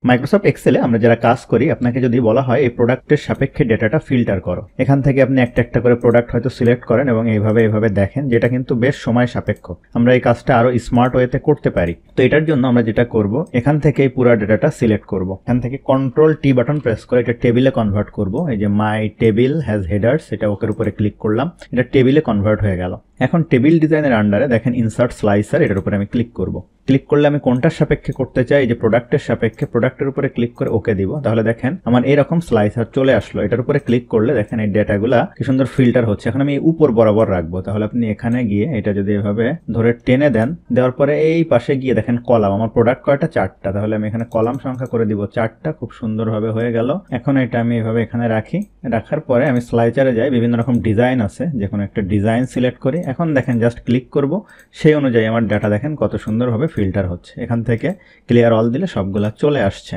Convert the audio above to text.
Microsoft এক্সেলে আমরা যারা কাজ করি আপনাকে যদি বলা হয় এই প্রোডাক্টের সাপেক্ষে ডেটাটা ফিল্টার করো, এখান থেকে আপনি একটা একটা করে প্রোডাক্ট হয়তো সিলেক্ট করেন এবং এইভাবে দেখেন, যেটা কিন্তু বেশ সময় সাপেক্ষ। আমরা এই কাজটা আরো স্মার্ট ওয়েতে করতে পারি। তো এটার জন্য আমরা যেটা করব, এখান থেকে এই পুরো ডেটাটা সিলেক্ট করব। এখান থেকে কন্ট্রোল টি বাটন প্রেস করে এটা টেবিলে কনভার্ট করব। এই যে মাই টেবিল হ্যাজ হেডার্স, এটা ওকের উপরে ক্লিক করলাম, এটা টেবিলে কনভার্ট হয়ে গেল। এখন টেবিল ডিজাইনের আন্ডারে দেখেন ইনসার্ট স্লাইসার, এটার উপরে আমি ক্লিক করব। ক্লিক করলে আমি কোনটার সাপেক্ষে করতে চাই, এই যে প্রোডাক্টের সাপেক্ষে, প্রোডাক্টের উপরে ক্লিক করে ওকে দিব। তাহলে দেখেন আমার এরকম স্লাইসার চলে আসলো। এটার উপরে ক্লিক করলে দেখেন এই ডেটাগুলা কি সুন্দর ফিল্টার হচ্ছে। এখন আমি উপর বরাবর রাখবো। তাহলে আপনি এখানে গিয়ে এটা যদি এভাবে ধরে টেনে দেন, দেওয়ার পরে এই পাশে গিয়ে দেখেন কলাম, আমার প্রোডাক্ট কয়টা, 4টা। তাহলে আমি এখানে কলাম সংখ্যা করে দিব 4টা। খুব সুন্দরভাবে হয়ে গেল। এখন এটা আমি এভাবে এখানে রাখি। রাখার পরে আমি স্লাইসারে যাই, বিভিন্ন রকম ডিজাইন আছে, যে কোনো একটা ডিজাইন সিলেক্ট করি। এখন দেখেন জাস্ট ক্লিক করব, সেই অনুযায়ী আমার ডাটা দেখেন কত সুন্দরভাবে ফিল্টার হচ্ছে। এখান থেকে ক্লিয়ার অল দিলে সবগুলা চলে আসছে।